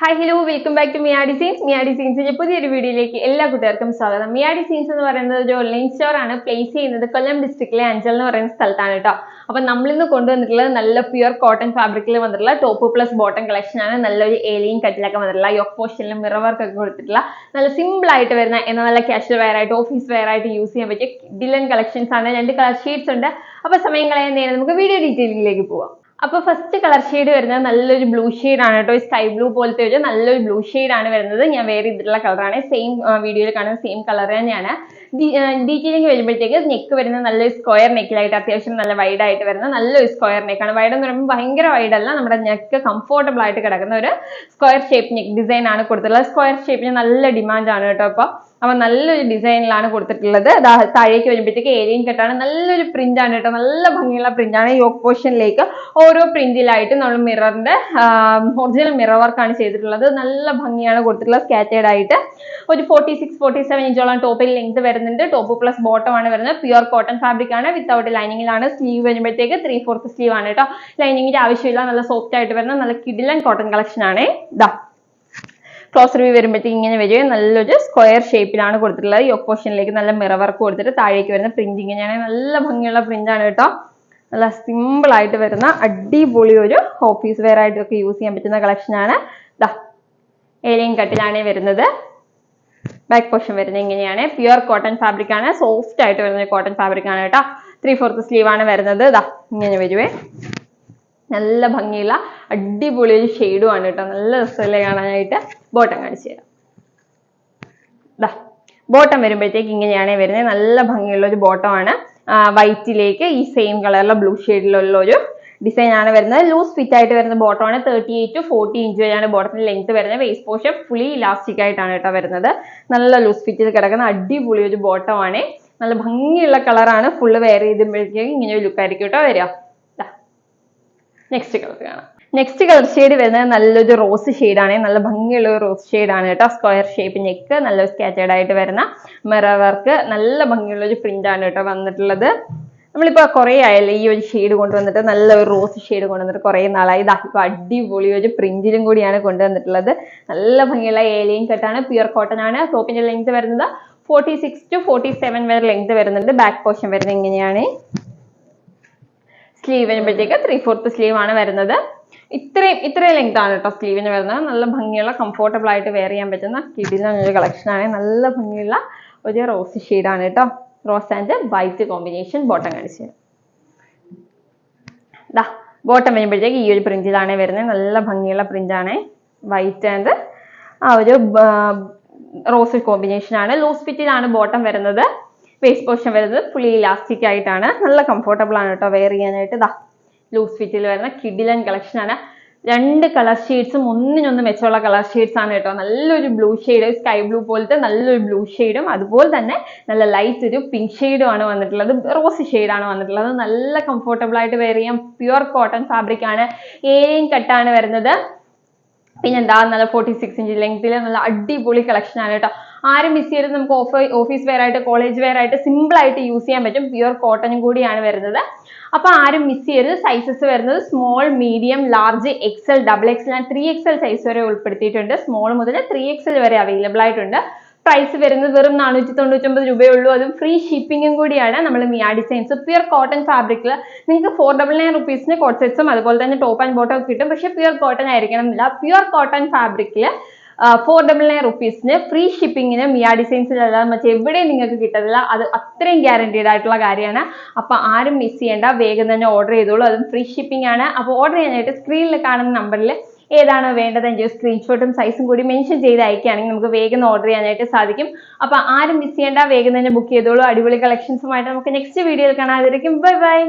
Hi hello welcome back to Miyadi scenes. മിയാഡി സീൻസിന്റെ പുതിയൊരു വീഡിയോയിലേക്ക് എല്ലാ കൂട്ടുകാർക്കും സ്വാഗതം. മിയാഡി സീൻസ് എന്ന് പറയുന്നത് ഒരു ഓൺലൈൻ സ്റ്റോർ ആണ്. പ്ലേസ് ചെയ്യുന്നത് കൊല്ലം ഡിസ്ട്രിക്റ്റിലെ അഞ്ചൽ എന്ന് പറയുന്ന സ്ഥലത്താണ് കേട്ടോ. അപ്പൊ നമ്മളിന്ന് കൊണ്ടുവന്നിട്ടുള്ളത് നല്ല പ്യുവർ കോട്ടൺ ഫാബ്രിക്കിൽ വന്നിട്ടുള്ള ടോപ്പ് പ്ലസ് ബോട്ടം കളക്ഷൻ ആണ്. നല്ലൊരു ഏലിയൻ കട്ടിലൊക്കെ വന്നിട്ടുള്ള യോക്ക് പോർഷനിലും മിറർ വർക്ക് ഒക്കെ കൊടുത്തിട്ടുള്ള നല്ല സിമ്പിൾ ആയിട്ട് വരുന്ന എന്നാൽ നല്ല കാഷ്വൽ വെയർ ആയിട്ട് ഓഫീസ് വെയർ ആയിട്ട് യൂസ് ചെയ്യാൻ പറ്റിയ ഡിലൻ കളക്ഷൻസ് ആണ്. 2 കളർ ഷെയ്ഡ്സ് ഉണ്ട്. അപ്പൊ സമയം കളയുന്നതിന് നമുക്ക് വീഡിയോ ഡീറ്റെയിലിംഗിലേക്ക് പോവാം. അപ്പോൾ ഫസ്റ്റ് കളർ ഷെയ്ഡ് വരുന്നത് നല്ലൊരു ബ്ലൂ ഷെയ്ഡ് ആണ് കേട്ടോ. സ്കൈ ബ്ലൂ പോലത്തെ ഒരു നല്ലൊരു ബ്ലൂ ഷെയ്ഡ് ആണ് വരുന്നത്. ഞാൻ വേറെ ഇതിലുള്ള കളറാണ്, സെയിം വീഡിയോയിൽ കാണുന്ന സെയിം കളർ തന്നെയാണ്. ഡീറ്റെയിലിംഗ് വരുമ്പോഴത്തേക്ക് നെക്ക് വരുന്നത് നല്ലൊരു സ്ക്വയർ നെക്കിലായിട്ട് അത്യാവശ്യം നല്ല വൈഡ് ആയിട്ട് വരുന്ന നല്ലൊരു സ്ക്വയർ നെക്കാണ്. വൈഡ് എന്ന് പറയുമ്പോൾ ഭയങ്കര വൈഡ് അല്ല, നമ്മുടെ നെക്ക് കംഫോർട്ടബിൾ ആയിട്ട് കിടക്കുന്ന ഒരു സ്ക്വയർ ഷേപ്പ് നെക്ക് ഡിസൈൻ ആണ് കൊടുത്തിട്ടുള്ളത്. സ്ക്വയർ ഷേപ്പിന് നല്ല ഡിമാൻഡ് ആണ് കേട്ടോ. അപ്പൊ നല്ലൊരു ഡിസൈനിലാണ് കൊടുത്തിട്ടുള്ളത്. താഴേക്ക് വരുമ്പോഴത്തേക്ക് ഏലിയൻ കട്ടാണ്, നല്ലൊരു പ്രിന്റ് ആണ് കേട്ടോ. നല്ല ഭംഗിയുള്ള പ്രിന്റ് ആണ്. യോക്ക് പോർഷനിലേക്ക് ഓരോ പ്രിന്റിലായിട്ട് നമ്മൾ മിററിന്റെ ഒറിജിനൽ മിറർ വർക്കാണ് ചെയ്തിട്ടുള്ളത്. നല്ല ഭംഗിയാണ് കൊടുത്തിട്ടുള്ളത്. സ്കാറ്റേഡ് ആയിട്ട് ഒരു 46-47 ഇഞ്ചോളം ടോപ്പിൽ ലെങ്ത് വരുന്നുണ്ട്. ടോപ്പ് പ്ലസ് ബോട്ടം ആണ് വരുന്നത്. പ്യുവർ കോട്ടൺ ഫാബ്രിക് ആണ്. വിത്തൗട്ട് ലൈനിങ്ങിലാണ്. സ്ലീവ് വരുമ്പോഴത്തേക്ക് 3/4 സ്ലീവ് ആണ് കേട്ടോ. ലൈനിങ്ങിന്റെ ആവശ്യമില്ല. നല്ല സോഫ്റ്റ് ആയിട്ട് വരുന്ന നല്ല കിഡിലൻ കോട്ടൺ കളക്ഷൻ ആണ്. ക്ലോസർ വ്യൂ വരുമ്പോഴത്തേക്ക് ഇങ്ങനെ വരികയും നല്ലൊരു സ്ക്വയർ ഷേപ്പിലാണ് കൊടുത്തിട്ടുള്ളത്. യോക്ക് പോർഷനിലേക്ക് നല്ല മിറർ വർക്ക് കൊടുത്തിട്ട് താഴേക്ക് വരുന്ന പ്രിന്റ് ഇങ്ങനെയാണ്. നല്ല ഭംഗിയുള്ള പ്രിന്റ് ആണ് കേട്ടോ. നല്ല സിമ്പിൾ ആയിട്ട് വരുന്ന അടിപൊളി ഒരു ഓഫീസ് വെയർ ആയിട്ടൊക്കെ യൂസ് ചെയ്യാൻ പറ്റുന്ന കളക്ഷൻ ആണ്. ഏലിയൻ കട്ടിലാണ് വരുന്നത്. ബാക്ക് പോർഷൻ വരുന്നത് ഇങ്ങനെയാണ്. പ്യുവർ കോട്ടൺ ഫാബ്രിക് ആണ്. സോഫ്റ്റ് ആയിട്ട് വരുന്ന കോട്ടൺ ഫാബ്രിക് ആണ് കേട്ടോ. 3/4 സ്ലീവ് ആണ് വരുന്നത്. ഇങ്ങനെ വരുവേ. നല്ല ഭംഗിയുള്ള അടിപൊളി ഒരു ഷെയ്ഡും ആണ് കേട്ടോ. നല്ല രസമല്ലേ കാണാനായിട്ട്. ബോട്ടം കാണിച്ചു തരാം. ബോട്ടം വരുമ്പോഴത്തേക്ക് ഇങ്ങനെയാണ് വരുന്നത്. നല്ല ഭംഗിയുള്ള ഒരു ബോട്ടം ആണ്. വൈറ്റിലേക്ക് ഈ സെയിം കളറിലുള്ള ബ്ലൂ ഷെയ്ഡിലുള്ള ഒരു ഡിസൈൻ ആണ് വരുന്നത്. ലൂസ് ഫിറ്റ് ആയിട്ട് വരുന്ന ബോട്ടം ആണ്. 38-40 ഇഞ്ച് വരെയാണ് ബോട്ടത്തിന്റെ ലെങ്ത് വരുന്നത്. വേസ്റ്റ് പോർഷൻ ഫുള്ളി ഇലാസ്റ്റിക് ആയിട്ടാണ് കേട്ടോ വരുന്നത്. നല്ല ലൂസ് ഫിറ്റിൽ കിടക്കുന്ന അടിപൊളി ഒരു ബോട്ടം ആണ്. നല്ല ഭംഗിയുള്ള കളറാണ്. ഫുള്ള് വെയർ ചെയ്തുമ്പോഴത്തേക്ക് ഇങ്ങനെ ഒരു ലുക്ക് ആയിരിക്കും കേട്ടോ വരിക. നെക്സ്റ്റ് കളർ കാണാം. നെക്സ്റ്റ് കളർ ഷെയ്ഡ് വരുന്നത് നല്ലൊരു റോസ് ഷെയ്ഡ് ആണ്. നല്ല ഭംഗിയുള്ള ഒരു റോസ് ഷെയ്ഡ് ആണ് കേട്ടോ. സ്ക്വയർ ഷേപ്പ് നെക്ക്, നല്ല സ്കാറ്റേഡ് ആയിട്ട് വരുന്ന മിറർ വർക്ക്, നല്ല ഭംഗിയുള്ള ഒരു പ്രിന്റ് ആണ് കേട്ടോ വന്നിട്ടുള്ളത്. നമ്മളിപ്പോ കുറെ ആയല്ലേ ഈ ഒരു ഷെയ്ഡ് കൊണ്ടുവന്നിട്ട്, നല്ല ഒരു റോസ് ഷെയ്ഡ് കൊണ്ടുവന്നിട്ട് കുറെ നാളായി. ഇപ്പൊ അടിപൊളി ഒരു പ്രിന്റിലും കൂടിയാണ് കൊണ്ടുവന്നിട്ടുള്ളത്. നല്ല ഭംഗിയുള്ള ഏലിയൻ കട്ടാണ്. പ്യുവർ കോട്ടൺ ആണ്. ടോപ്പിന്റെ ലെങ്ത് വരുന്നത് 46-47 വരെ ലെങ്ത് വരുന്നുണ്ട്. ബാക്ക് പോർഷൻ വരുന്നത് ഇങ്ങനെയാണ്. സ്ലീവ് വരുമ്പോഴത്തേക്ക് 3/4 സ്ലീവ് ആണ് വരുന്നത്. ഇത്രയും ലെങ്ത് ആണ് കേട്ടോ സ്ലീവിന് വരുന്നത്. നല്ല ഭംഗിയുള്ള കംഫോർട്ടബിൾ ആയിട്ട് വെയർ ചെയ്യാൻ പറ്റുന്ന കിടിലൻ ഒരു കളക്ഷൻ ആണ്. നല്ല ഭംഗിയുള്ള ഒരു റോസ് ഷെയ്ഡ് ആണ് കേട്ടോ. Rose and white combination. Bottom കാണിച്ചു തരാം. ബോട്ടം വരുമ്പോഴത്തേക്ക് ഈ ഒരു പ്രിന്റിലാണ് വരുന്നത്. നല്ല ഭംഗിയുള്ള പ്രിന്റ് ആണ്. വൈറ്റ് ആൻഡ് ഒരു റോസ് കോമ്പിനേഷൻ ആണ്. ലൂസ് ഫിറ്റിലാണ് ബോട്ടം വരുന്നത്. വേസ്റ്റ് പോർഷൻ വരുന്നത് ഫുള്ളി ഇലാസ്റ്റിക് ആയിട്ടാണ്. നല്ല കംഫോർട്ടബിൾ ആണ് കേട്ടോ വെയർ ചെയ്യാനായിട്ട്. ലൂസ് ഫിറ്റിൽ വരുന്ന കിഡിലൻ കളക്ഷൻ ആണ്. 2 കളർ ഷെയ്ഡ്സും ഒന്നിനൊന്ന് മെച്ചമുള്ള കളർ ഷെയ്ഡ്സ് ആണ് കേട്ടോ. നല്ലൊരു ബ്ലൂ ഷെയ്ഡ്, സ്കൈ ബ്ലൂ പോലത്തെ നല്ലൊരു ബ്ലൂ ഷെയ്ഡും അതുപോലെ തന്നെ നല്ല ലൈറ്റ് ഒരു പിങ്ക് ഷെയ്ഡും ആണ് വന്നിട്ടുള്ളത്. റോസ് ഷെയ്ഡ് ആണ് വന്നിട്ടുള്ളത്. നല്ല കംഫോർട്ടബിൾ ആയിട്ട് വെയർ ചെയ്യാം. പ്യുവർ കോട്ടൺ ഫാബ്രിക് ആണ്. ഏലിയൻ കട്ടാണ് വരുന്നത്. പിന്നെന്താ, നല്ല 46 ഇഞ്ച് ലെങ്ത്തിൽ നല്ല അടിപൊളി കളക്ഷൻ ആണ് കേട്ടോ. ആരും മിസ് ചെയ്ത് നമുക്ക് ഓഫീസ് വെയർ ആയിട്ട് കോളേജ് വെയർ ആയിട്ട് സിമ്പിൾ ആയിട്ട് യൂസ് ചെയ്യാൻ പറ്റും. പ്യുവർ കോട്ടണും കൂടിയാണ് വരുന്നത്. അപ്പൊ ആരും മിസ് ചെയ്യരുത്. സൈസസ് വരുന്നത് small, medium, large, XL, XXL and 3XL size വരെ ഉൾപ്പെടുത്തിയിട്ടുണ്ട്. സ്മോൾ മുതൽ 3XL വരെ അവൈലബിൾ ആയിട്ടുണ്ട്. പ്രൈസ് വരുന്നത് വെറും 499 രൂപയേ ഉള്ളൂ. അതും ഫ്രീ ഷിപ്പിംഗും കൂടിയാണ്. നമ്മൾ മിയ ഡിസൈൻസ് പ്യുവർ കോട്ടൺ ഫാബ്രിക്കിൽ നിങ്ങൾക്ക് 499 റുപ്പീസിന് കോട്ട് സെറ്റ്സും അതുപോലെ തന്നെ ടോപ്പ് ആൻഡ് ബോട്ടം കിട്ടും. പക്ഷെ പ്യുവർ കോട്ടൺ ആയിരിക്കണം എന്നില്ല. പ്യുവർ കോട്ടൺ ഫാബ്രിക്കിൽ 499 റുപ്പീസിന് ഫ്രീ ഷിപ്പിങ്ങിന് മിയ ഡിസൈൻസിലല്ലാതെ മറ്റെവിടെയും നിങ്ങൾക്ക് കിട്ടത്തില്ല. അത് അത്രയും ഗ്യാരണ്ടീഡ് ആയിട്ടുള്ള കാര്യമാണ്. അപ്പൊ ആരും മിസ് ചെയ്യേണ്ട, വേഗം തന്നെ ഓർഡർ ചെയ്തോളൂ. അതും ഫ്രീ ഷിപ്പിംഗ് ആണ്. അപ്പോൾ ഓർഡർ ചെയ്യാനായിട്ട് സ്ക്രീനിൽ കാണുന്ന നമ്പറിൽ ഏതാണോ വേണ്ടത് എൻ്റെ സ്ക്രീൻഷോട്ടും സൈസും കൂടി മെൻഷൻ ചെയ്ത് അയക്കുകയാണെങ്കിൽ നമുക്ക് വേഗം ഓർഡർ ചെയ്യാനായിട്ട് സാധിക്കും. അപ്പൊ ആരും മിസ് ചെയ്യേണ്ട, വേഗം തന്നെ ബുക്ക് ചെയ്തോളൂ. അടിപൊളി കളക്ഷൻസുമായിട്ട് നമുക്ക് നെക്സ്റ്റ് വീഡിയോയിൽ കാണാതിരിക്കും. Bye bye.